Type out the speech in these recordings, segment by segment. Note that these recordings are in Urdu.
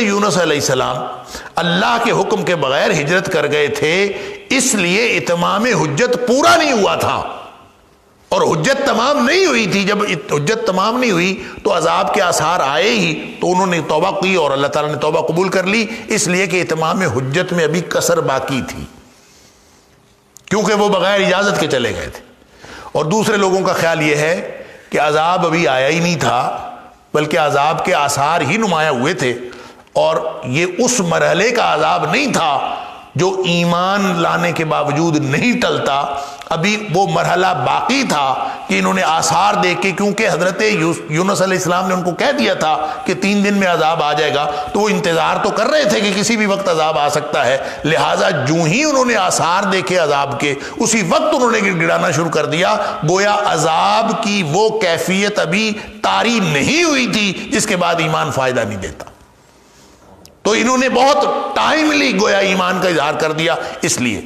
یونس علیہ السلام اللہ کے حکم کے بغیر ہجرت کر گئے تھے، اس لیے اتمام حجت پورا نہیں ہوا تھا، اور حجت تمام نہیں ہوئی تھی۔ جب حجت تمام نہیں ہوئی تو عذاب کے آثار آئے ہی، تو انہوں نے توبہ کی اور اللہ تعالیٰ نے توبہ قبول کر لی، اس لیے کہ اتمام حجت میں ابھی کسر باقی تھی، کیونکہ وہ بغیر اجازت کے چلے گئے تھے۔ اور دوسرے لوگوں کا خیال یہ ہے کہ عذاب ابھی آیا ہی نہیں تھا، بلکہ عذاب کے آثار ہی نمایاں ہوئے تھے، اور یہ اس مرحلے کا عذاب نہیں تھا جو ایمان لانے کے باوجود نہیں ٹلتا، ابھی وہ مرحلہ باقی تھا کہ انہوں نے آثار دیکھ کے، کیونکہ حضرت یونس علیہ السلام نے ان کو کہہ دیا تھا کہ 3 دن میں عذاب آ جائے گا، تو وہ انتظار تو کر رہے تھے کہ کسی بھی وقت عذاب آ سکتا ہے، لہٰذا جو ہی انہوں نے آثار دیکھے عذاب کے، اسی وقت انہوں نے گڑ گڑانا شروع کر دیا، گویا عذاب کی وہ کیفیت ابھی طاری نہیں ہوئی تھی جس کے بعد ایمان فائدہ نہیں دیتا، تو انہوں نے بہت ٹائملی گویا ایمان کا اظہار کر دیا۔ اس لیے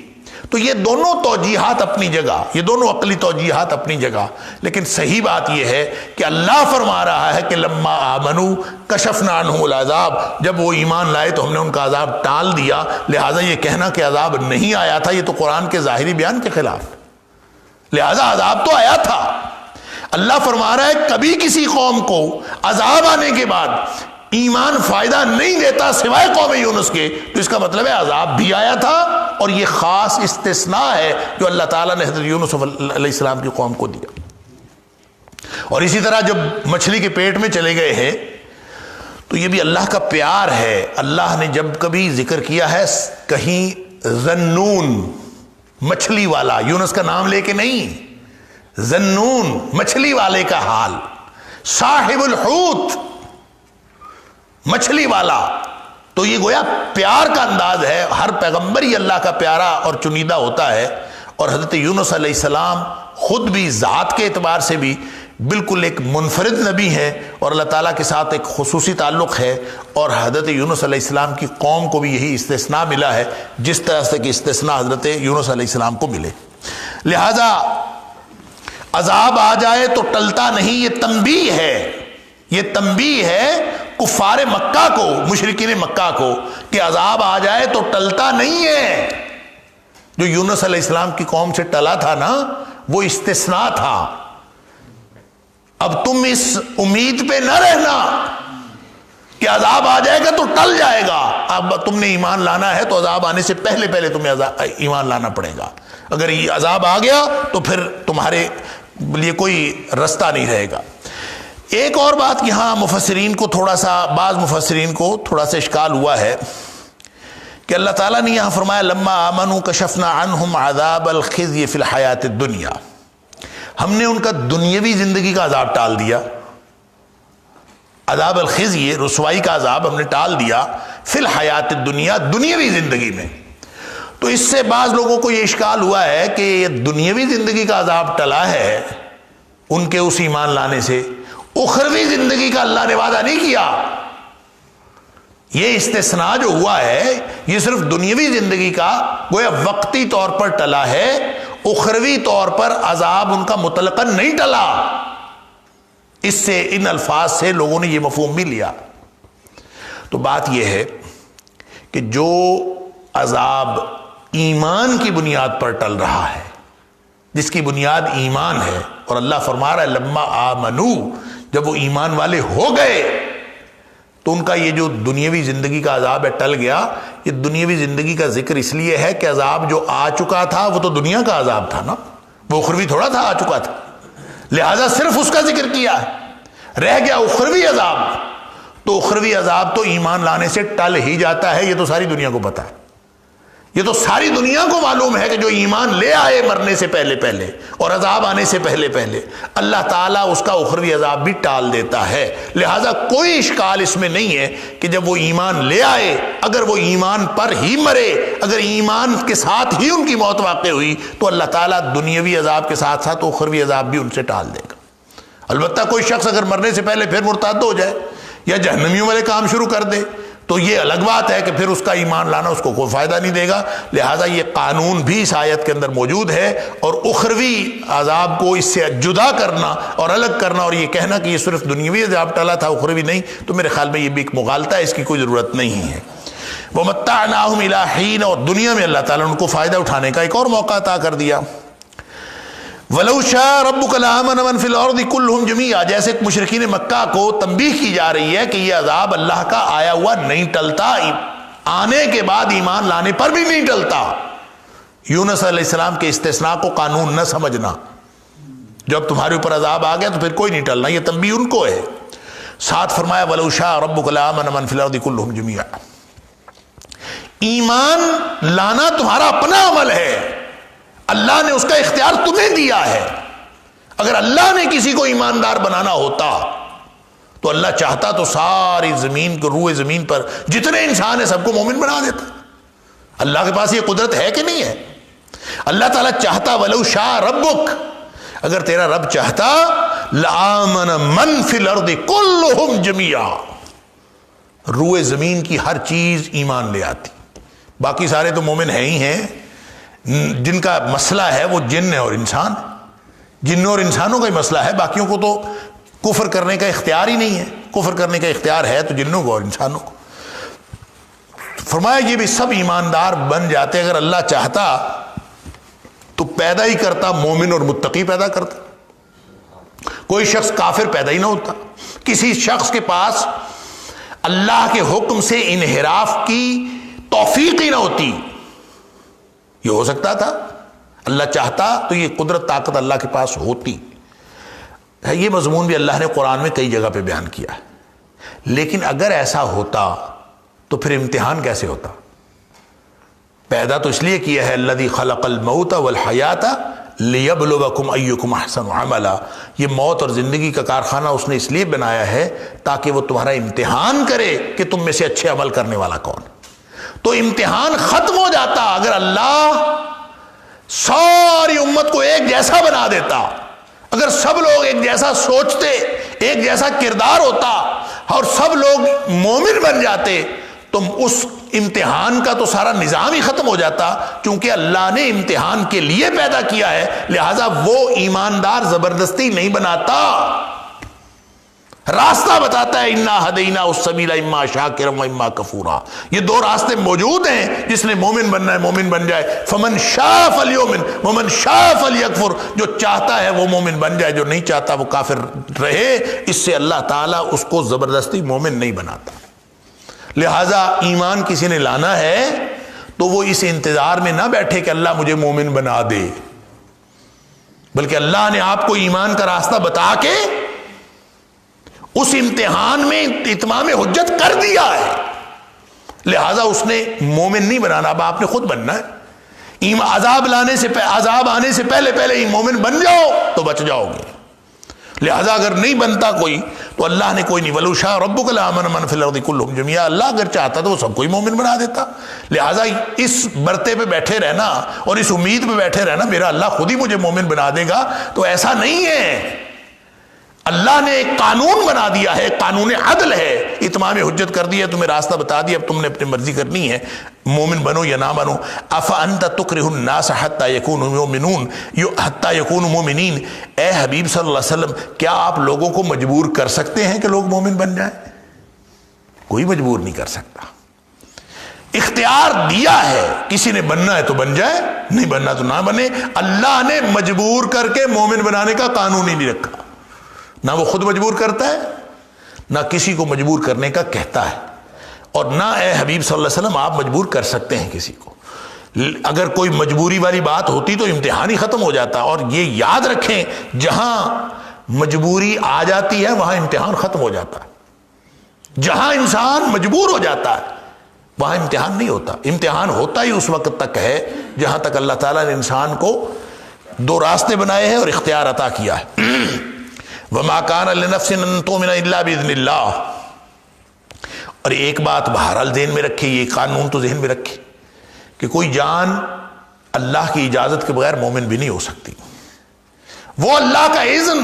تو یہ دونوں توجیحات اپنی جگہ، یہ دونوں عقلی توجیحات اپنی جگہ، لیکن صحیح بات یہ ہے کہ اللہ فرما رہا ہے کہ لما آمنوا کشفنا عنہم العذاب، جب وہ ایمان لائے تو ہم نے ان کا عذاب ٹال دیا، لہٰذا یہ کہنا کہ عذاب نہیں آیا تھا یہ تو قرآن کے ظاہری بیان کے خلاف، لہٰذا عذاب تو آیا تھا۔ اللہ فرما رہا ہے کبھی کسی قوم کو عذاب آنے کے بعد ایمان فائدہ نہیں دیتا سوائے قوم یونس کے، تو اس کا مطلب ہے عذاب بھی آیا تھا، اور یہ خاص استثناء ہے جو اللہ تعالیٰ نے حضرت یونس علیہ السلام کی قوم کو دیا۔ اور اسی طرح جب مچھلی کے پیٹ میں چلے گئے ہیں تو یہ بھی اللہ کا پیار ہے، اللہ نے جب کبھی ذکر کیا ہے کہیں ذنون مچھلی والا، یونس کا نام لے کے نہیں، ذنون مچھلی والے کا حال، صاحب الحوت مچھلی والا، تو یہ گویا پیار کا انداز ہے، ہر پیغمبر ہی اللہ کا پیارا اور چنیدہ ہوتا ہے، اور حضرت یونس علیہ السلام خود بھی ذات کے اعتبار سے بھی بالکل ایک منفرد نبی ہے، اور اللہ تعالیٰ کے ساتھ ایک خصوصی تعلق ہے، اور حضرت یونس علیہ السلام کی قوم کو بھی یہی استثناء ملا ہے جس طرح سے کہ استثناء حضرت یونس علیہ السلام کو ملے۔ لہذا عذاب آ جائے تو ٹلتا نہیں، یہ تنبیہ ہے، یہ تنبیہ ہے کفار مکہ کو، مشرکین مکہ کو، کہ عذاب آ جائے تو ٹلتا نہیں ہے۔ جو یونس علیہ السلام کی قوم سے ٹلا تھا نا، وہ استثناء تھا، اب تم اس امید پہ نہ رہنا کہ عذاب آ جائے گا تو ٹل جائے گا، اب تم نے ایمان لانا ہے تو عذاب آنے سے پہلے پہلے تمہیں ایمان لانا پڑے گا، اگر یہ عذاب آ گیا تو پھر تمہارے لیے کوئی رستہ نہیں رہے گا۔ ایک اور بات یہاں مفسرین کو تھوڑا سا، بعض مفسرین کو تھوڑا سا اشکال ہوا ہے کہ اللہ تعالیٰ نے یہاں فرمایا لما آمنوا کشفنا عنہم عذاب الخزي فی الحیات الدنیا، ہم نے ان کا دنیاوی زندگی کا عذاب ٹال دیا، عذاب الخزي رسوائی کا عذاب ہم نے ٹال دیا فی الحیات الدنیا، دنیاوی زندگی میں۔ تو اس سے بعض لوگوں کو یہ اشکال ہوا ہے کہ یہ دنیاوی زندگی کا عذاب ٹلا ہے ان کے اس ایمان لانے سے، اخروی زندگی کا اللہ نے وعدہ نہیں کیا۔ یہ استثناء جو ہوا ہے یہ صرف دنیاوی زندگی کا گویا وقتی طور پر ٹلا ہے، اخروی طور پر عذاب ان کا مطلقاً نہیں ٹلا۔ اس سے ان الفاظ سے لوگوں نے یہ مفہوم بھی لیا۔ تو بات یہ ہے کہ جو عذاب ایمان کی بنیاد پر ٹل رہا ہے، جس کی بنیاد ایمان ہے، اور اللہ فرما رہا ہے لما آمنو، جب وہ ایمان والے ہو گئے تو ان کا یہ جو دنیاوی زندگی کا عذاب ہے ٹل گیا۔ یہ دنیاوی زندگی کا ذکر اس لیے ہے کہ عذاب جو آ چکا تھا وہ تو دنیا کا عذاب تھا نا، وہ اخروی تھوڑا تھا، آ چکا تھا، لہذا صرف اس کا ذکر کیا ہے، رہ گیا اخروی عذاب۔ تو اخروی عذاب تو ایمان لانے سے ٹل ہی جاتا ہے، یہ تو ساری دنیا کو پتا ہے، یہ تو ساری دنیا کو معلوم ہے کہ جو ایمان لے آئے مرنے سے پہلے پہلے اور عذاب آنے سے پہلے پہلے، اللہ تعالیٰ اس کا اخروی عذاب بھی ٹال دیتا ہے۔ لہٰذا کوئی اشکال اس میں نہیں ہے کہ جب وہ ایمان لے آئے، اگر وہ ایمان پر ہی مرے، اگر ایمان کے ساتھ ہی ان کی موت واقع ہوئی، تو اللہ تعالیٰ دنیاوی عذاب کے ساتھ ساتھ اخروی عذاب بھی ان سے ٹال دے گا۔ البتہ کوئی شخص اگر مرنے سے پہلے پھر مرتد ہو جائے یا جہنمیوں والے کام شروع کر دے تو یہ الگ بات ہے کہ پھر اس کا ایمان لانا اس کو کوئی فائدہ نہیں دے گا. لہٰذا یہ قانون بھی اس آیت کے اندر موجود ہے، اور اخروی عذاب کو اس سے جدا کرنا اور الگ کرنا اور یہ کہنا کہ یہ صرف دنیاوی عذاب ٹلا تھا اخروی نہیں، تو میرے خیال میں یہ بھی ایک مغالطہ ہے، اس کی کوئی ضرورت نہیں ہے. وَمَتَّعْنَاهُمْ إِلَىٰ حِينٍ، اور دنیا میں اللہ تعالیٰ نے ان کو فائدہ اٹھانے کا ایک اور موقع عطا کر دیا. وَلَوْ شَاءَ رَبُّكَ لَآمَنَ مَنْ فِي الْأَرْضِ كُلُّهُمْ جَمِيعًا، جیسے مشرکین مکہ کو تنبیہ کی جا رہی ہے کہ یہ عذاب اللہ کا آیا ہوا نہیں ٹلتا، آنے کے بعد ایمان لانے پر بھی نہیں ٹلتا. یونس علیہ السلام کے استثناء کو قانون نہ سمجھنا، جب تمہارے اوپر عذاب آ گیا تو پھر کوئی نہیں ٹلنا، یہ تنبیہ ان کو ہے. ساتھ فرمایا وَلَوْ شَاءَ رَبُّكَ لَآمَنَ مَنْ فِي الْأَرْضِ كُلُّهُمْ جَمِيعًا. ایمان لانا تمہارا اپنا عمل ہے، اللہ نے اس کا اختیار تمہیں دیا ہے. اگر اللہ نے کسی کو ایماندار بنانا ہوتا تو اللہ چاہتا تو ساری زمین کو، روئے زمین پر جتنے انسان ہیں سب کو مومن بنا دیتا. اللہ کے پاس یہ قدرت ہے کہ نہیں ہے؟ اللہ تعالیٰ چاہتا وَلَوْ شَاءَ رَبُّكَ، اگر تیرا رب چاہتا لَآمَنَ مَنْ فِي الْأَرْضِ كُلُّهُمْ جَمِيعًا، روئے زمین کی ہر چیز ایمان لے آتی. باقی سارے تو مومن ہیں ہی ہیں، جن کا مسئلہ ہے وہ جن ہے اور انسان، جنوں اور انسانوں کا ہی مسئلہ ہے، باقیوں کو تو کفر کرنے کا اختیار ہی نہیں ہے. کفر کرنے کا اختیار ہے تو جنوں کو اور انسانوں کو. فرمایا یہ بھی سب ایماندار بن جاتے، اگر اللہ چاہتا تو پیدا ہی کرتا مومن اور متقی پیدا کرتا، کوئی شخص کافر پیدا ہی نہ ہوتا. کسی شخص کے پاس اللہ کے حکم سے انحراف کی توفیق ہی نہ ہوتی. یہ ہو سکتا تھا، اللہ چاہتا تو یہ قدرت طاقت اللہ کے پاس ہوتی. یہ مضمون بھی اللہ نے قرآن میں کئی جگہ پہ بیان کیا ہے. لیکن اگر ایسا ہوتا تو پھر امتحان کیسے ہوتا؟ پیدا تو اس لیے کیا ہے الذی خلق الموت والحیات لیبلوکم ایکم احسن عملا، یہ موت اور زندگی کا کارخانہ اس نے اس لیے بنایا ہے تاکہ وہ تمہارا امتحان کرے کہ تم میں سے اچھے عمل کرنے والا کون. تو امتحان ختم ہو جاتا اگر اللہ ساری امت کو ایک جیسا بنا دیتا. اگر سب لوگ ایک جیسا سوچتے، ایک جیسا کردار ہوتا اور سب لوگ مومن بن جاتے تو اس امتحان کا تو سارا نظام ہی ختم ہو جاتا. کیونکہ اللہ نے امتحان کے لیے پیدا کیا ہے، لہذا وہ ایماندار زبردستی نہیں بناتا، راستہ بتاتا ہے. انا ہدینا السبیل اما شاکرا و اما کفورا، یہ دو راستے موجود ہیں، جس نے مومن بننا ہے مومن بن جائے. فمن شاء فلیؤمن ومن شاء فلیکفر، جو چاہتا ہے وہ مومن بن جائے، جو نہیں چاہتا وہ کافر رہے. اس سے اللہ تعالیٰ اس کو زبردستی مومن نہیں بناتا. لہذا ایمان کسی نے لانا ہے تو وہ اس انتظار میں نہ بیٹھے کہ اللہ مجھے مومن بنا دے، بلکہ اللہ نے آپ کو ایمان کا راستہ بتا کے اس امتحان میں اتمام حجت کر دیا ہے. لہذا اس نے مومن نہیں بنانا، اب آپ نے خود بننا ہے. عذاب آنے سے پہلے ہی مومن بن جاؤ تو بچ جاؤ گے. لہذا اگر نہیں بنتا کوئی تو اللہ نے کوئی نہیں. وَلَوْ شَاءَ رَبُّكَ لَآمَنَ مَنْ فِي الْأَرْضِ كُلُّهُمْ جَمِيعًا، اللہ اگر چاہتا تو وہ سب کو ہی مومن بنا دیتا. لہذا اس برتے پہ بیٹھے رہنا اور اس امید پہ بیٹھے رہنا میرا اللہ خود ہی مجھے مومن بنا دے گا، تو ایسا نہیں ہے. اللہ نے ایک قانون بنا دیا ہے، قانون عدل ہے، اتمام حجت کر دی ہے، تمہیں راستہ بتا دیا، اب تم نے اپنی مرضی کرنی ہے، مومن بنو یا نہ بنو. افانت تکرہ الناس حتی یکونوا مؤمنون حتی یکونوا مؤمنین، اے حبیب صلی اللہ علیہ وسلم کیا آپ لوگوں کو مجبور کر سکتے ہیں کہ لوگ مومن بن جائیں؟ کوئی مجبور نہیں کر سکتا. اختیار دیا ہے، کسی نے بننا ہے تو بن جائے، نہیں بننا تو نہ بنے. اللہ نے مجبور کر کے مومن بنانے کا قانون ہی نہیں رکھا، نہ وہ خود مجبور کرتا ہے نہ کسی کو مجبور کرنے کا کہتا ہے، اور نہ اے حبیب صلی اللہ علیہ وسلم آپ مجبور کر سکتے ہیں کسی کو. اگر کوئی مجبوری والی بات ہوتی تو امتحان ہی ختم ہو جاتا. اور یہ یاد رکھیں جہاں مجبوری آ جاتی ہے وہاں امتحان ختم ہو جاتا ہے. جہاں انسان مجبور ہو جاتا ہے وہاں امتحان نہیں ہوتا. امتحان ہوتا ہی اس وقت تک ہے جہاں تک اللہ تعالیٰ نے انسان کو دو راستے بنائے ہیں اور اختیار عطا کیا ہے. وَمَا كَانَ لِنَفْسٍ أَن تُؤْمِنَ إِلَّا بِإِذْنِ اللَّهِ، اور ایک بات بہرحال ذہن میں رکھے، یہ قانون تو ذہن میں رکھے کہ کوئی جان اللہ کی اجازت کے بغیر مومن بھی نہیں ہو سکتی. وہ اللہ کا اذن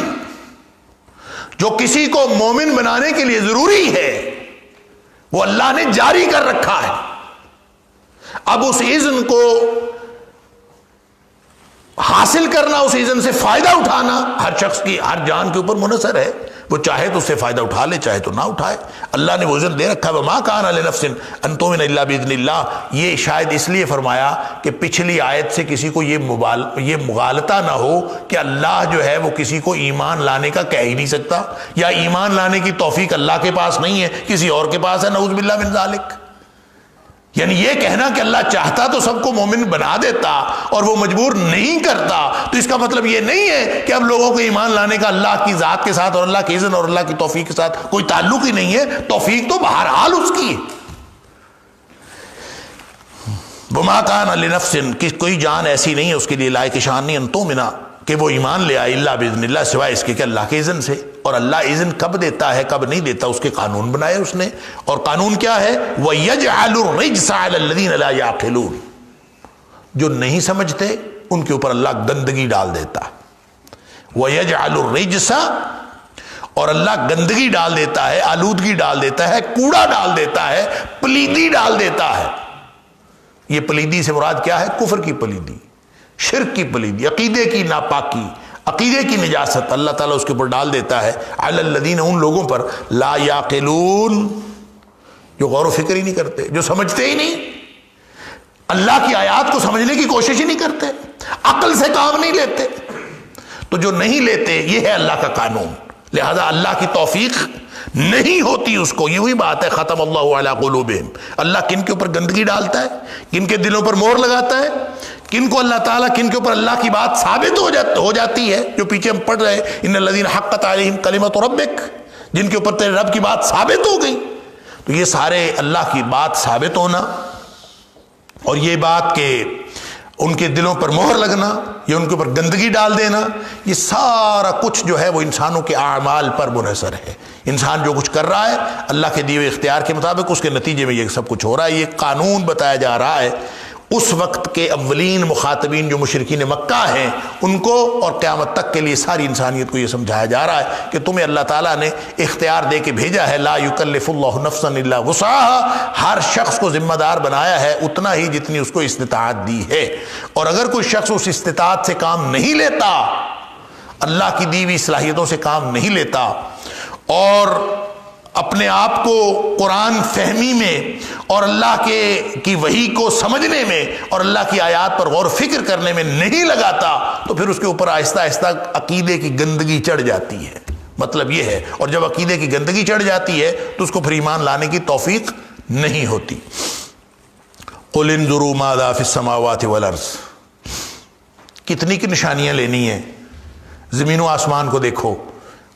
جو کسی کو مومن بنانے کے لیے ضروری ہے وہ اللہ نے جاری کر رکھا ہے. اب اس اذن کو حاصل کرنا، اس اذن سے فائدہ اٹھانا ہر شخص کی، ہر جان کے اوپر منحصر ہے. وہ چاہے تو اس سے فائدہ اٹھا لے، چاہے تو نہ اٹھائے. اللہ نے وہ اذن دے رکھا ہے. وما کان لنفس ان تؤمن الا باذن اللہ. یہ شاید اس لیے فرمایا کہ پچھلی آیت سے کسی کو یہ مغالطہ نہ ہو کہ اللہ جو ہے وہ کسی کو ایمان لانے کا کہہ ہی نہیں سکتا، یا ایمان لانے کی توفیق اللہ کے پاس نہیں ہے، کسی اور کے پاس ہے. نعوذ باللہ من ذالک. یعنی یہ کہنا کہ اللہ چاہتا تو سب کو مومن بنا دیتا اور وہ مجبور نہیں کرتا، تو اس کا مطلب یہ نہیں ہے کہ اب لوگوں کو ایمان لانے کا اللہ کی ذات کے ساتھ اور اللہ کے اذن اور اللہ کی توفیق کے ساتھ کوئی تعلق ہی نہیں ہے. توفیق تو بہرحال اس کی ہے. وما کان لنفس، کہ کوئی جان ایسی نہیں ہے اس کے لیے لائق شان نہیں، ان تؤمن، کہ وہ ایمان لے آئے، الا باذن اللہ، سوائے اس کے کہ اللہ کے اذن سے. اور اللہ اذن کب دیتا ہے کب نہیں دیتا اس کے قانون بنائے اس نے. اور قانون کیا ہے؟ وَيَجْعَلُ الرِّجْسَ عَلَى الَّذِينَ لَا يَعْقِلُونَ. جو نہیں سمجھتے ان کے اوپر اللہ گندگی ڈال دیتا ہے. وَيَجْعَلُ الرِّجْسَ، اور اللہ گندگی ڈال دیتا ہے، آلودگی ڈال دیتا ہے، کوڑا ڈال دیتا ہے، پلیدی ڈال دیتا ہے. یہ پلیدی سے مراد کیا ہے؟ کفر کی پلیدی، شرک کی پلیدی، عقیدے کی ناپاکی، عقیدے کی نجاست اللہ تعالیٰ اس کے اوپر ڈال دیتا ہے. علی الذین، ان لوگوں پر، لا یعقلون، جو غور و فکر ہی نہیں کرتے، جو سمجھتے ہی نہیں، اللہ کی آیات کو سمجھنے کی کوشش ہی نہیں کرتے، عقل سے کام نہیں لیتے. تو جو نہیں لیتے یہ ہے اللہ کا قانون. لہذا اللہ کی توفیق نہیں ہوتی اس کو. یہی بات ہے ختم اللہ علی قلوبہم. اللہ کن کے اوپر گندگی ڈالتا ہے، کن کے دلوں پر مہر لگاتا ہے، کن کو اللہ تعالیٰ، کن کے اوپر اللہ کی بات ثابت ہو جاتی ہے. جو پیچھے ہم پڑھ رہے ہیں، ان الذین حقت علیہم کلمۃ ربک، جن کے اوپر تیرے رب کی بات ثابت ہو گئی. تو یہ سارے اللہ کی بات ثابت ہونا، اور یہ بات کہ ان کے دلوں پر مہر لگنا، یہ ان کے اوپر گندگی ڈال دینا، یہ سارا کچھ جو ہے وہ انسانوں کے اعمال پر منحصر ہے. انسان جو کچھ کر رہا ہے اللہ کے دیے ہوئے اختیار کے مطابق، اس کے نتیجے میں یہ سب کچھ ہو رہا ہے. یہ قانون بتایا جا رہا ہے اس وقت کے اولین مخاطبین جو مشرکین مکہ ہیں ان کو، اور قیامت تک کے لیے ساری انسانیت کو یہ سمجھایا جا رہا ہے کہ تمہیں اللہ تعالیٰ نے اختیار دے کے بھیجا ہے. لا یکلف اللہ نفسا الا وسعها، ہر شخص کو ذمہ دار بنایا ہے اتنا ہی جتنی اس کو استطاعت دی ہے. اور اگر کوئی شخص اس استطاعت سے کام نہیں لیتا، اللہ کی دی ہوئی صلاحیتوں سے کام نہیں لیتا، اور اپنے آپ کو قرآن فہمی میں اور اللہ کی وحی کو سمجھنے میں اور اللہ کی آیات پر غور و فکر کرنے میں نہیں لگاتا، تو پھر اس کے اوپر آہستہ آہستہ عقیدے کی گندگی چڑھ جاتی ہے. مطلب یہ ہے. اور جب عقیدے کی گندگی چڑھ جاتی ہے تو اس کو پھر ایمان لانے کی توفیق نہیں ہوتی. قل انظروا ماذا فی السماوات والارض، کتنی کی نشانیاں لینی ہیں؟ زمین و آسمان کو دیکھو.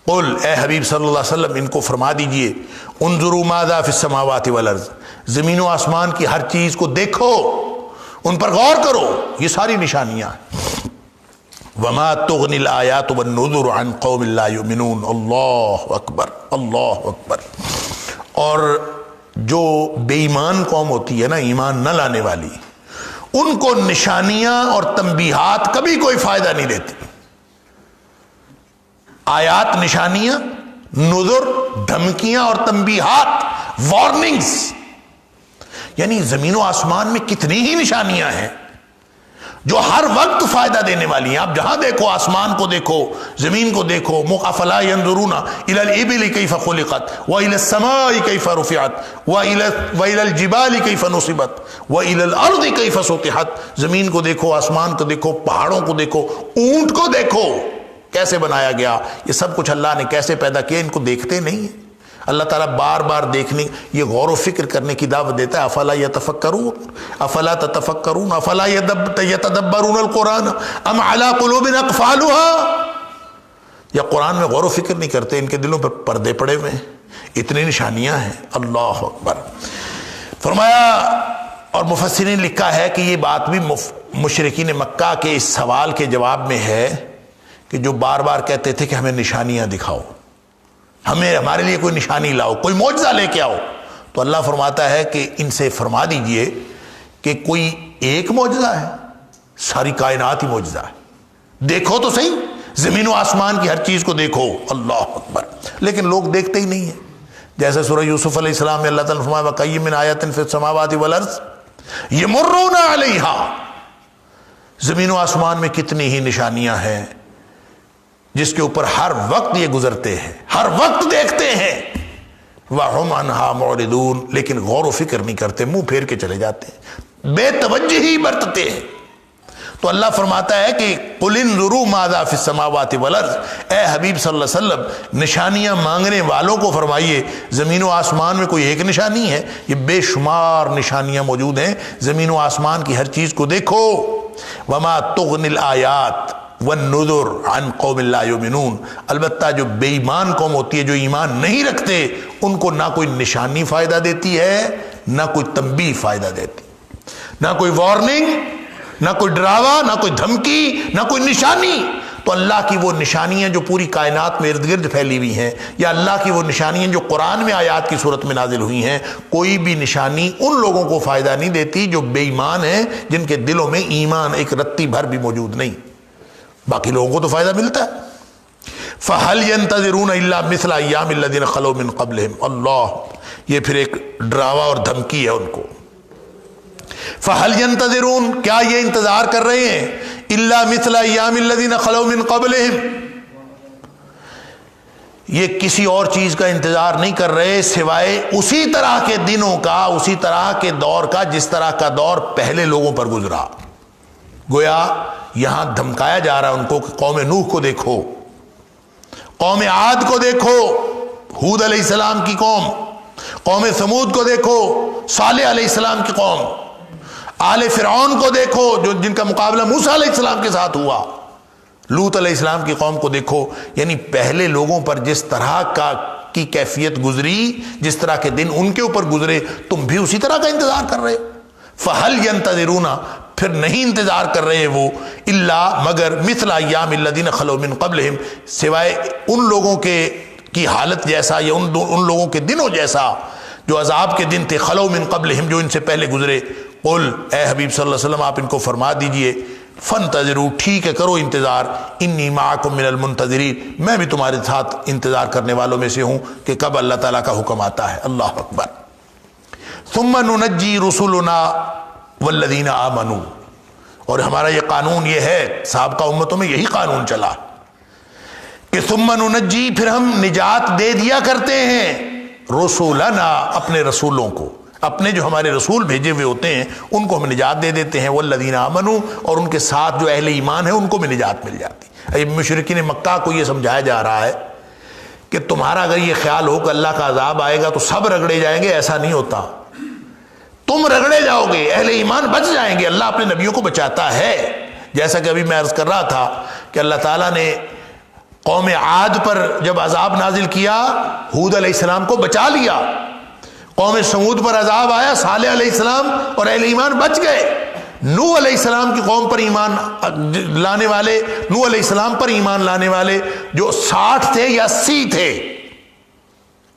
قل، اے حبیب صلی اللہ علیہ وسلم ان کو فرما دیجئے، انظروا ماذا فی السماوات والارض، زمین و آسمان کی ہر چیز کو دیکھو، ان پر غور کرو، یہ ساری نشانیاں ہیں. وما تغنی الآیات والنذر عن قوم لا یؤمنون. اللہ اکبر، اللہ اکبر. اور جو بے ایمان قوم ہوتی ہے نا، ایمان نہ لانے والی، ان کو نشانیاں اور تنبیہات کبھی کوئی فائدہ نہیں دیتی. آیات، نشانیاں، نذر، دھمکیاں اور تنبیہات، وارننگز، یعنی زمین و آسمان میں کتنی ہی نشانیاں ہیں جو ہر وقت فائدہ دینے والی ہیں. آپ جہاں دیکھو، آسمان کو دیکھو، زمین کو دیکھو. افلا ينظرون الى الابل كيف خلقت والى السماء كيف رفعت والى الجبال كيف نصبت والى الارض كيف سطحت. زمین کو دیکھو، آسمان کو دیکھو، پہاڑوں کو دیکھو، اونٹ کو دیکھو کیسے بنایا گیا. یہ سب کچھ اللہ نے کیسے پیدا کیا، ان کو دیکھتے نہیں ہیں. اللہ تعالیٰ بار بار دیکھنے، یہ غور و فکر کرنے کی دعوت دیتا ہے. افلا یتفکرون، افلا تتفکرون، افلا یتدبرون القرآن ام علی قلوب اقفالها. یا قرآن میں غور و فکر نہیں کرتے، ان کے دلوں پر پردے پڑے ہوئے ہیں. اتنی نشانیاں ہیں. اللہ اکبر. فرمایا، اور مفسرین نے لکھا ہے کہ یہ بات بھی مشرکین مکہ کے اس سوال کے جواب میں ہے کہ جو بار بار کہتے تھے کہ ہمیں نشانیاں دکھاؤ، ہمارے لیے کوئی نشانی لاؤ، کوئی معجزہ لے کے آؤ. تو اللہ فرماتا ہے کہ ان سے فرما دیجئے کہ کوئی ایک معجزہ ہے؟ ساری کائنات ہی معجزہ ہے. دیکھو تو صحیح، زمین و آسمان کی ہر چیز کو دیکھو. اللہ اکبر. لیکن لوگ دیکھتے ہی نہیں ہیں. جیسے سورہ یوسف علیہ السلام میں اللہ تعالیٰ نے فرمایا وَکَأَيٍّ مِّنْ آیَةٍ فِي السَّمَاوَاتِ وَالْأَرْضِ یمرون علیہا، زمین و آسمان میں کتنی ہی نشانیاں ہیں جس کے اوپر ہر وقت یہ گزرتے ہیں، ہر وقت دیکھتے ہیں، وَهُمْ عَنْهَا مُعْرِضُونَ، لیکن غور و فکر نہیں کرتے، منہ پھیر کے چلے جاتے ہیں، بے توجہی برتتے ہیں۔ تو اللہ فرماتا ہے کہ قُلِ انظُرُوا مَاذَا فِي السَّمَاوَاتِ وَالْأَرْضِ، اے حبیب صلی اللہ علیہ وسلم نشانیاں مانگنے والوں کو فرمائیے زمین و آسمان میں کوئی ایک نشانی ہے؟ یہ بے شمار نشانیاں موجود ہیں، زمین و آسمان کی ہر چیز کو دیکھو۔ وَمَا تُغْنِ الْآيَاتِ وَالنُّذُرُ عَنْ قَوْمٍ لَا يُؤْمِنُونَ، البتہ جو بے ایمان قوم ہوتی ہے، جو ایمان نہیں رکھتے، ان کو نہ کوئی نشانی فائدہ دیتی ہے، نہ کوئی تنبیہ فائدہ دیتی، نہ کوئی وارننگ، نہ کوئی ڈراوا، نہ کوئی دھمکی، نہ کوئی نشانی۔ تو اللہ کی وہ نشانیاں جو پوری کائنات میں ارد گرد پھیلی ہوئی ہیں، یا اللہ کی وہ نشانیاں جو قرآن میں آیات کی صورت میں نازل ہوئی ہیں، کوئی بھی نشانی ان لوگوں کو فائدہ نہیں دیتی جو بے ایمان ہیں، جن کے دلوں میں ایمان ایک رتی بھر بھی موجود نہیں، باقی لوگوں کو تو فائدہ ملتا ہے۔ فَهَلْ يَنْتَظِرُونَ إِلَّا مِثْلَ أَيَّامِ الَّذِينَ خَلَوْا مِنْ قَبْلِهِمْ، اللہ یہ پھر ایک ڈراوا اور دھمکی ہے ان کو۔ فَهَلْ يَنْتَظِرُونَ، کیا یہ انتظار کر رہے ہیں؟ إِلَّا مِثْلَ أَيَّامِ الَّذِينَ خَلَوْا مِنْ قَبْلِهِمْ، یہ کسی اور چیز کا انتظار نہیں کر رہے سوائے اسی طرح کے دنوں کا، اسی طرح کے دور کا جس طرح کا دور پہلے لوگوں پر گزرا۔ گویا یہاں دھمکایا جا رہا ہے ان کو کہ قوم نوح کو دیکھو، قوم عاد کو دیکھو، ہود علیہ السلام کی قوم، قوم ثمود کو دیکھو، صالح علیہ السلام کی قوم، آل فرعون کو دیکھو جو جن کا مقابلہ موسیٰ علیہ السلام کے ساتھ ہوا، لوط علیہ السلام کی قوم کو دیکھو۔ یعنی پہلے لوگوں پر جس طرح کی کیفیت گزری، جس طرح کے دن ان کے اوپر گزرے، تم بھی اسی طرح کا انتظار کر رہے ہو۔ فَهَلْ يَنْتَظِرُونَ، پھر نہیں انتظار کر رہے وہ، الا مگر مثل ایام الذین خلو من قبلہم، سوائے ان لوگوں کی حالت جیسا یا ان لوگوں کے دنوں جیسا جو عذاب کے دن تھے، خلو من قبلہم جو ان سے پہلے گزرے۔ قل، اے حبیب صلی اللہ علیہ وسلم آپ ان کو فرما دیجئے، فانتظروا، ٹھیک ہے کرو انتظار، انی معکم من المنتظرین، میں بھی تمہارے ساتھ انتظار کرنے والوں میں سے ہوں کہ کب اللہ تعالیٰ کا حکم آتا ہے۔ اللہ اکبر۔ ثم ننجی رسولنا والذین آمنوا، اور ہمارا یہ قانون یہ ہے، سابقہ امتوں میں یہی قانون چلا کہ ثم ننجی، پھر ہم نجات دے دیا کرتے ہیں، رسولنا، اپنے رسولوں کو، اپنے جو ہمارے رسول بھیجے ہوئے ہوتے ہیں ان کو ہم نجات دے دیتے ہیں، والذین آمنوا، اور ان کے ساتھ جو اہل ایمان ہیں ان کو بھی نجات مل جاتی ہے۔ مشرکین مکہ کو یہ سمجھایا جا رہا ہے کہ تمہارا اگر یہ خیال ہو کہ اللہ کا عذاب آئے گا تو سب رگڑے جائیں گے، ایسا نہیں ہوتا، تم رگڑے جاؤ گے، اہل ایمان بچ جائیں گے، اللہ اپنے نبیوں کو بچاتا ہے۔ جیسا کہ ابھی میں عرض کر رہا تھا کہ اللہ تعالیٰ نے قوم عاد پر جب عذاب نازل کیا، ہود علیہ السلام کو بچا لیا، قوم سمود پر عذاب آیا، صالح علیہ السلام اور اہل ایمان بچ گئے، نوح علیہ السلام کی قوم پر ایمان لانے والے، نوح علیہ السلام پر ایمان لانے والے جو 60 تھے یا 80 تھے،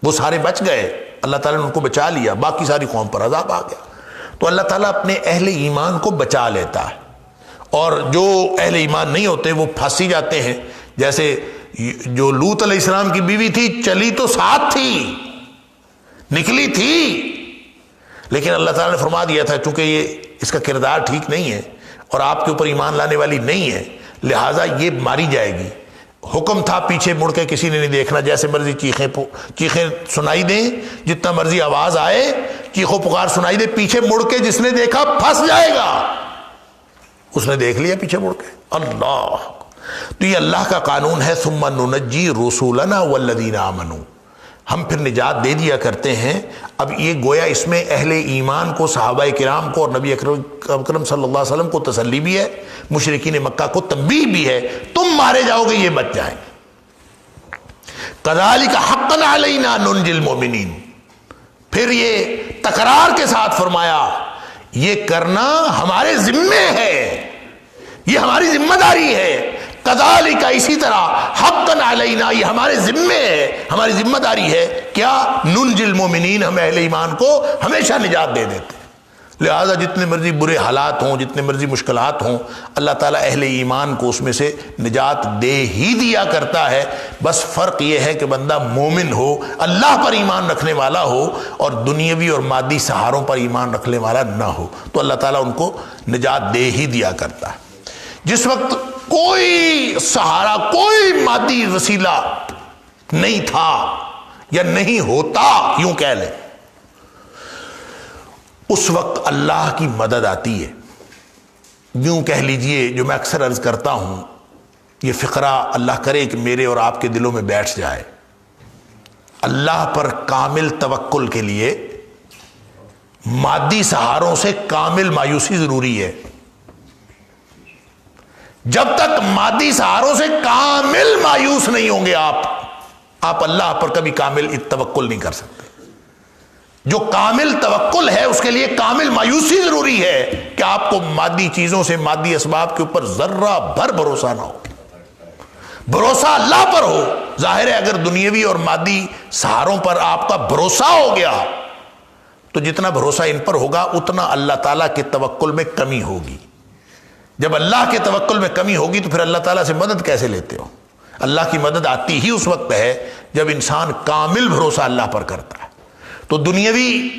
وہ سارے بچ گئے، اللہ تعالیٰ نے ان کو بچا لیا، باقی ساری قوم پر عذاب آ گیا۔ تو اللہ تعالیٰ اپنے اہل ایمان کو بچا لیتا ہے، اور جو اہل ایمان نہیں ہوتے وہ پھنسی جاتے ہیں۔ جیسے جو لوط علیہ السلام کی بیوی تھی، چلی تو ساتھ تھی، نکلی تھی، لیکن اللہ تعالیٰ نے فرما دیا تھا چونکہ یہ اس کا کردار ٹھیک نہیں ہے اور آپ کے اوپر ایمان لانے والی نہیں ہے، لہٰذا یہ ماری جائے گی۔ حکم تھا پیچھے مڑ کے کسی نے نہیں دیکھنا، جیسے مرضی چیخیں سنائی دیں، جتنا مرضی آواز آئے، چیخو پکار سنائی دے، پیچھے مڑ کے جس نے دیکھا پھنس جائے گا، اس نے دیکھ لیا پیچھے مڑ کے۔ اللہ، تو یہ اللہ کا قانون ہے، ثم ننجی رسولنا والذین آمنوا، ہم پھر نجات دے دیا کرتے ہیں۔ اب یہ گویا اس میں اہل ایمان کو، صحابہ کرام کو اور نبی اکرم صلی اللہ علیہ وسلم کو تسلی بھی ہے، مشرکین مکہ کو تنبیہ بھی ہے، تم مارے جاؤ گے یہ بچ جائیں گے۔ کذالک حقا علینا ننجی المؤمنین، پھر یہ تکرار کے ساتھ فرمایا یہ کرنا ہمارے ذمے ہے، یہ ہماری ذمہ داری ہے۔ کذالک، اسی طرح، حقا علینا، یہ ہمارے ذمے ہے، ہماری ذمہ داری ہے، کیا؟ ننجی المؤمنین، ہم اہل ایمان کو ہمیشہ نجات دے دیتے ہیں۔ لہذا جتنے مرضی برے حالات ہوں، جتنے مرضی مشکلات ہوں، اللہ تعالیٰ اہل ایمان کو اس میں سے نجات دے ہی دیا کرتا ہے۔ بس فرق یہ ہے کہ بندہ مومن ہو، اللہ پر ایمان رکھنے والا ہو، اور دنیاوی اور مادی سہاروں پر ایمان رکھنے والا نہ ہو، تو اللہ تعالیٰ ان کو نجات دے ہی دیا کرتا ہے۔ جس وقت کوئی سہارا، کوئی مادی وسیلہ نہیں تھا یا نہیں ہوتا، یوں کہہ لیں، اس وقت اللہ کی مدد آتی ہے۔ یوں کہہ لیجئے، جو میں اکثر عرض کرتا ہوں، یہ فقرہ اللہ کرے کہ میرے اور آپ کے دلوں میں بیٹھ جائے۔ اللہ پر کامل توکل کے لیے مادی سہاروں سے کامل مایوسی ضروری ہے۔ جب تک مادی سہاروں سے کامل مایوس نہیں ہوں گے آپ اللہ پر کبھی کامل توکل نہیں کر سکتے۔ جو کامل توکل ہے اس کے لیے کامل مایوسی ضروری ہے کہ آپ کو مادی چیزوں سے، مادی اسباب کے اوپر ذرہ بھر بھروسہ نہ ہو، بھروسہ اللہ پر ہو۔ ظاہر ہے اگر دنیاوی اور مادی سہاروں پر آپ کا بھروسہ ہو گیا تو جتنا بھروسہ ان پر ہوگا اتنا اللہ تعالیٰ کے توکل میں کمی ہوگی۔ جب اللہ کے توکل میں کمی ہوگی تو پھر اللہ تعالیٰ سے مدد کیسے لیتے ہو؟ اللہ کی مدد آتی ہی اس وقت ہے جب انسان کامل بھروسہ اللہ پر کرتا ہے۔ تو دنیاوی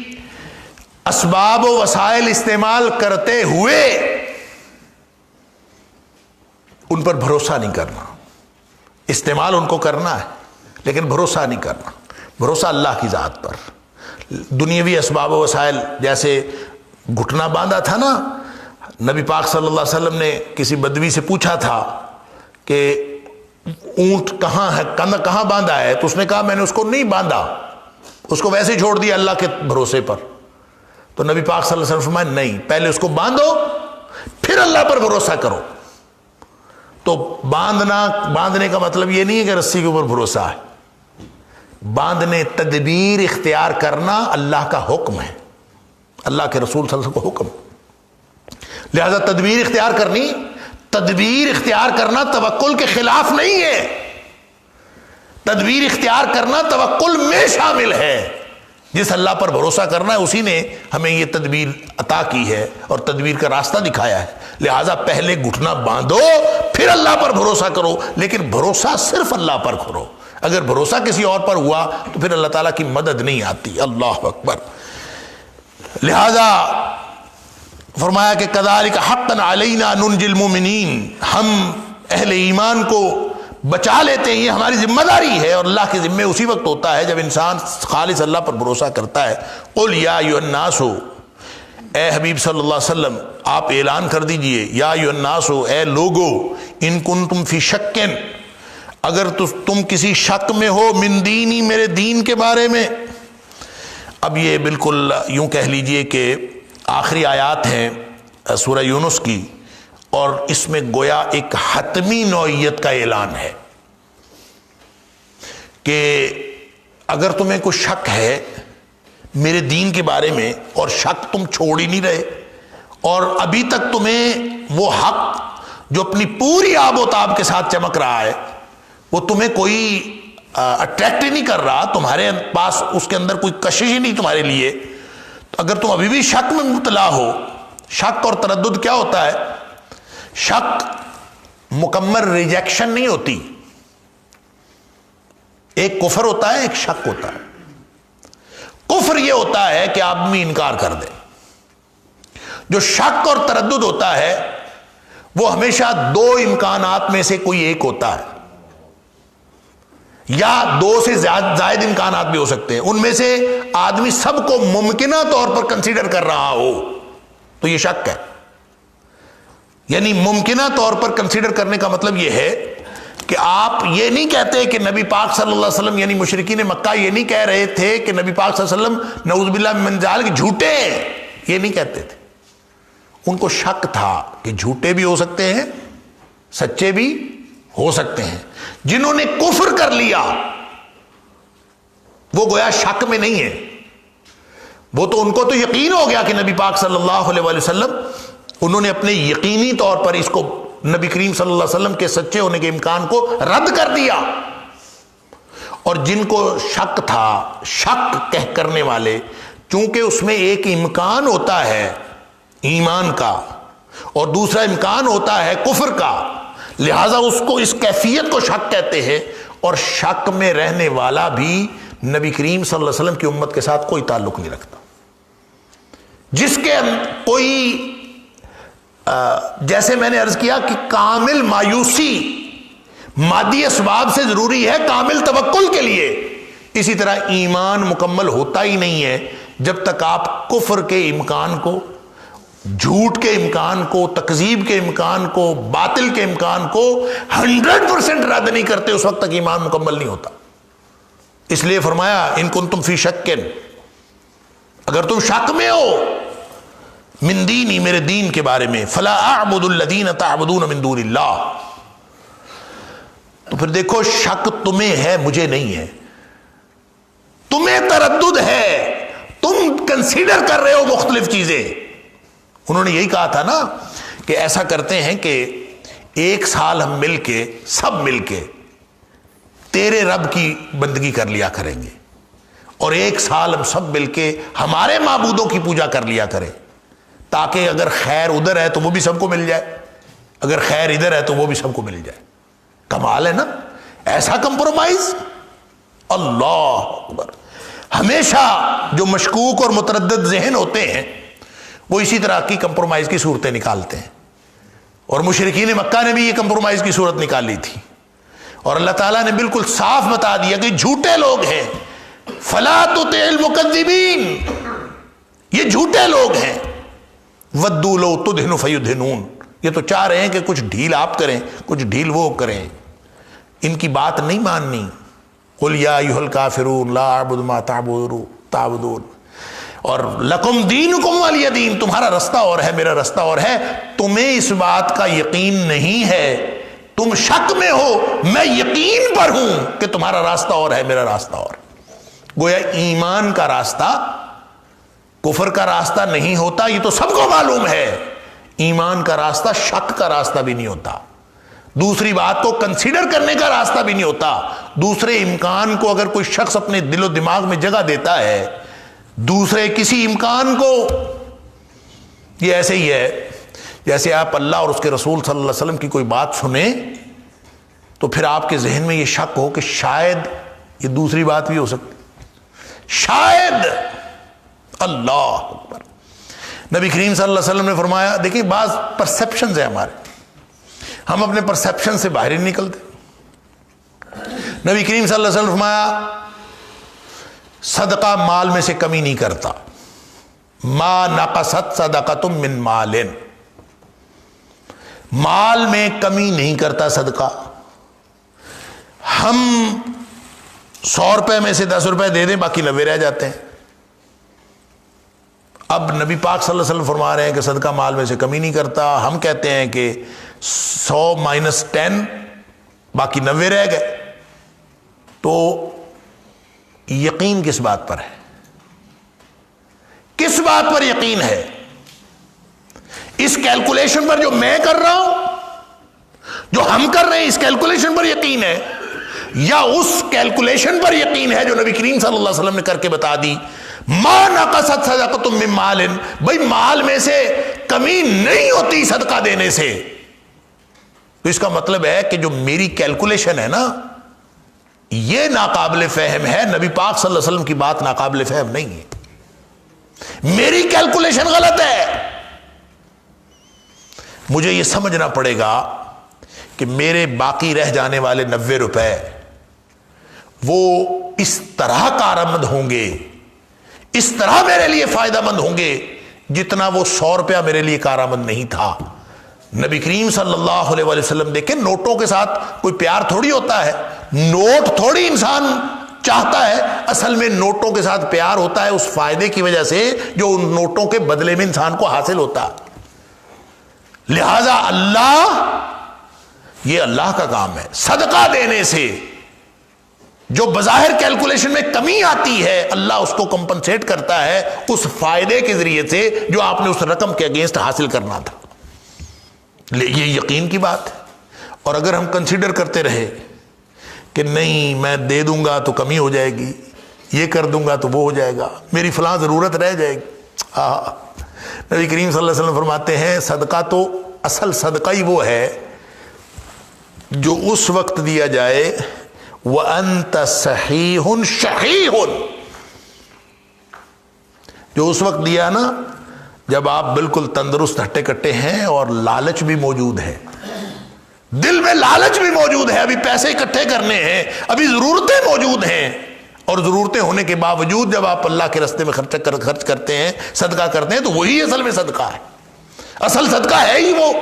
اسباب و وسائل استعمال کرتے ہوئے ان پر بھروسہ نہیں کرنا، استعمال ان کو کرنا ہے لیکن بھروسہ نہیں کرنا، بھروسہ اللہ کی ذات پر۔ دنیاوی اسباب و وسائل، جیسے گھٹنا باندھا تھا نا، نبی پاک صلی اللہ علیہ وسلم نے کسی بدوی سے پوچھا تھا کہ اونٹ کہاں ہے، کہاں باندھا ہے؟ تو اس نے کہا میں نے اس کو نہیں باندھا، اس کو ویسے چھوڑ دیا اللہ کے بھروسے پر۔ تو نبی پاک صلی اللہ علیہ وسلم فرمایا نہیں، پہلے اس کو باندھو پھر اللہ پر بھروسہ کرو۔ تو باندھنے کا مطلب یہ نہیں ہے کہ رسی کے اوپر بھروسہ ہے، باندھنے تدبیر اختیار کرنا اللہ کا حکم ہے، اللہ کے رسول صلی اللہ علیہ وسلم کو حکم۔ لہذا تدبیر اختیار کرنی، تدبیر اختیار کرنا توکل کے خلاف نہیں ہے، تدبیر اختیار کرنا توکل میں شامل ہے۔ جس اللہ پر بھروسہ کرنا ہے اسی نے ہمیں یہ تدبیر عطا کی ہے اور تدبیر کا راستہ دکھایا ہے۔ لہٰذا پہلے گھٹنا باندھو پھر اللہ پر بھروسہ کرو، لیکن بھروسہ صرف اللہ پر کرو۔ اگر بھروسہ کسی اور پر ہوا تو پھر اللہ تعالیٰ کی مدد نہیں آتی۔ اللہ اکبر۔ لہذا فرمایا کہ کذالک حقا علینا ننجی المؤمنین، ہم اہل ایمان کو بچا لیتے ہیں، یہ ہماری ذمہ داری ہے، اور اللہ کے ذمے اسی وقت ہوتا ہے جب انسان خالص اللہ پر بھروسہ کرتا ہے۔ قل یا ایھا الناس، اے حبیب صلی اللہ علیہ وسلم آپ اعلان کر دیجئے، یا ایھا الناس، اے لوگو، ان کنتم فی شک، اگر تم کسی شک میں ہو، من دینی، میرے دین کے بارے میں۔ اب یہ بالکل یوں کہہ لیجئے کہ آخری آیات ہیں سورہ یونس کی، اور اس میں گویا ایک حتمی نوعیت کا اعلان ہے کہ اگر تمہیں کوئی شک ہے میرے دین کے بارے میں، اور شک تم چھوڑ ہی نہیں رہے، اور ابھی تک تمہیں وہ حق جو اپنی پوری آب و تاب کے ساتھ چمک رہا ہے وہ تمہیں کوئی اٹریکٹ ہی نہیں کر رہا، تمہارے پاس اس کے اندر کوئی کشش ہی نہیں تمہارے لیے، تو اگر تم ابھی بھی شک میں مبتلا ہو۔ شک اور تردد کیا ہوتا ہے؟ شک مکمل ریجیکشن نہیں ہوتی، ایک کفر ہوتا ہے، ایک شک ہوتا ہے۔ کفر یہ ہوتا ہے کہ آدمی انکار کر دے، جو شک اور تردد ہوتا ہے وہ ہمیشہ دو امکانات میں سے کوئی ایک ہوتا ہے، یا دو سے زائد امکانات بھی ہو سکتے ہیں، ان میں سے آدمی سب کو ممکنہ طور پر کنسیڈر کر رہا ہو تو یہ شک ہے۔ یعنی ممکنہ طور پر کنسیڈر کرنے کا مطلب یہ ہے کہ آپ یہ نہیں کہتے کہ نبی پاک صلی اللہ علیہ وسلم، یعنی مشرکین مکہ یہ نہیں کہہ رہے تھے کہ نبی پاک صلی اللہ علیہ وسلم نعوذ باللہ من ذالک جھوٹے ہیں، یہ نہیں کہتے تھے۔ ان کو شک تھا کہ جھوٹے بھی ہو سکتے ہیں، سچے بھی ہو سکتے ہیں۔ جنہوں نے کفر کر لیا وہ گویا شک میں نہیں ہے، وہ تو ان کو تو یقین ہو گیا کہ نبی پاک صلی اللہ علیہ وسلم، انہوں نے اپنے یقینی طور پر اس کو نبی کریم صلی اللہ علیہ وسلم کے سچے ہونے کے امکان کو رد کر دیا۔ اور جن کو شک تھا، شک کرنے والے، چونکہ اس میں ایک امکان ہوتا ہے ایمان کا، اور دوسرا امکان ہوتا ہے کفر کا، لہذا اس کو اس کیفیت کو شک کہتے ہیں. اور شک میں رہنے والا بھی نبی کریم صلی اللہ علیہ وسلم کی امت کے ساتھ کوئی تعلق نہیں رکھتا. جس کے کوئی جیسے میں نے عرض کیا کہ کامل مایوسی مادی اسباب سے ضروری ہے کامل توکل کے لیے، اسی طرح ایمان مکمل ہوتا ہی نہیں ہے جب تک آپ کفر کے امکان کو، جھوٹ کے امکان کو، تکذیب کے امکان کو، باطل کے امکان کو 100% رد نہیں کرتے، اس وقت تک ایمان مکمل نہیں ہوتا. اس لیے فرمایا ان کنتم فی شک، اگر تم شک میں ہو من دینی، میرے دین کے بارے میں، فلا اعبد الذین تعبدون من دون اللہ، تو پھر دیکھو شک تمہیں ہے مجھے نہیں ہے، تمہیں تردد ہے، تم کنسیڈر کر رہے ہو مختلف چیزیں. انہوں نے یہی کہا تھا نا کہ ایسا کرتے ہیں کہ 1 سال ہم مل کے، سب مل کے تیرے رب کی بندگی کر لیا کریں گے، اور 1 سال ہم سب مل کے ہمارے معبودوں کی پوجا کر لیا کریں، تاکہ اگر خیر ادھر ہے تو وہ بھی سب کو مل جائے، اگر خیر ادھر ہے تو وہ بھی سب کو مل جائے. کمال ہے نا ایسا کمپرومائز. اللہ اکبر. ہمیشہ جو مشکوک اور متردد ذہن ہوتے ہیں وہ اسی طرح کی کمپرومائز کی صورتیں نکالتے ہیں، اور مشرکین مکہ نے بھی یہ کمپرومائز کی صورت نکالی تھی، اور اللہ تعالیٰ نے بالکل صاف بتا دیا کہ جھوٹے لوگ ہیں. فلا تطع المکذبین، یہ جھوٹے لوگ ہیں. ودوا لو تدہن فیدہنون، یہ تو چاہ رہے ہیں کہ کچھ ڈھیل آپ کریں کچھ ڈھیل وہ کریں، ان کی بات نہیں ماننی. قل یا ایھا الکافرون لا اعبد ما تعبدون اور لکم دینکم ولی دین، تمہارا رستہ اور ہے میرا رستہ اور ہے. تمہیں اس بات کا یقین نہیں ہے، تم شک میں ہو، میں یقین پر ہوں کہ تمہارا راستہ اور ہے میرا راستہ اور. گویا ایمان کا راستہ کفر کا راستہ نہیں ہوتا، یہ تو سب کو معلوم ہے. ایمان کا راستہ شک کا راستہ بھی نہیں ہوتا، دوسری بات کو کنسیڈر کرنے کا راستہ بھی نہیں ہوتا. دوسرے امکان کو اگر کوئی شخص اپنے دل و دماغ میں جگہ دیتا ہے، دوسرے کسی امکان کو، یہ ایسے ہی ہے جیسے آپ اللہ اور اس کے رسول صلی اللہ علیہ وسلم کی کوئی بات سنیں تو پھر آپ کے ذہن میں یہ شک ہو کہ شاید یہ دوسری بات بھی ہو سکتی، شاید. اللہ اکبر. نبی کریم صلی اللہ علیہ وسلم نے فرمایا، دیکھیں بعض پرسیپشنز ہیں ہمارے، ہم اپنے پرسیپشن سے باہر ہی نہیں نکلتے. نبی کریم صلی اللہ علیہ وسلم نے فرمایا صدقہ مال میں سے کمی نہیں کرتا، ما نقصت صدقۃ من مال، مال میں کمی نہیں کرتا صدقہ. ہم 100 روپے میں سے 10 روپے دے دیں باقی 90 رہ جاتے ہیں. اب نبی پاک صلی اللہ علیہ وسلم فرما رہے ہیں کہ صدقہ مال میں سے کمی نہیں کرتا، ہم کہتے ہیں کہ 100 مائنس 10 باقی 90 رہ گئے. تو یقین کس بات پر ہے؟ کس بات پر یقین ہے؟ اس کیلکولیشن پر جو میں کر رہا ہوں، جو ہم کر رہے ہیں، اس کیلکولیشن پر یقین ہے، یا اس کیلکولیشن پر یقین ہے جو نبی کریم صلی اللہ علیہ وسلم نے کر کے بتا دی، ما نقصت صدقۃ من مال، بھائی مال میں سے کمی نہیں ہوتی صدقہ دینے سے. تو اس کا مطلب ہے کہ جو میری کیلکولیشن ہے نا، یہ ناقابل فہم ہے، نبی پاک صلی اللہ علیہ وسلم کی بات ناقابل فہم نہیں ہے، میری کیلکولیشن غلط ہے. مجھے یہ سمجھنا پڑے گا کہ میرے باقی رہ جانے والے 90 روپے وہ اس طرح کارآمد ہوں گے، اس طرح میرے لیے فائدہ مند ہوں گے جتنا وہ 100 روپیہ میرے لیے کارآمد نہیں تھا. نبی کریم صلی اللہ علیہ وسلم دیکھیں، نوٹوں کے ساتھ کوئی پیار تھوڑی ہوتا ہے، نوٹ تھوڑی انسان چاہتا ہے، اصل میں نوٹوں کے ساتھ پیار ہوتا ہے اس فائدے کی وجہ سے جو ان نوٹوں کے بدلے میں انسان کو حاصل ہوتا. لہذا یہ اللہ کا کام ہے، صدقہ دینے سے جو بظاہر کیلکولیشن میں کمی آتی ہے اللہ اس کو کمپنسیٹ کرتا ہے اس فائدے کے ذریعے سے جو آپ نے اس رقم کے اگینسٹ حاصل کرنا تھا. یہ یقین کی بات ہے. اور اگر ہم کنسیڈر کرتے رہے کہ نہیں میں دے دوں گا تو کمی ہو جائے گی، یہ کر دوں گا تو وہ ہو جائے گا، میری فلاں ضرورت رہ جائے گی، نبی کریم صلی اللہ علیہ وسلم فرماتے ہیں صدقہ تو اصل صدقہ ہی وہ ہے جو اس وقت دیا جائے وَأَنْتَ صَحِيحٌ شَحِيحٌ، جو اس وقت دیا نا جب آپ بالکل تندرست ہٹے کٹے ہیں اور لالچ بھی موجود ہے، دل میں لالچ بھی موجود ہے، ابھی پیسے اکٹھے کرنے ہیں، ابھی ضرورتیں موجود ہیں، اور ضرورتیں ہونے کے باوجود جب آپ اللہ کے راستے میں خرچ کرتے ہیں، صدقہ کرتے ہیں، تو وہی اصل میں صدقہ ہے، اصل صدقہ ہے ہی وہ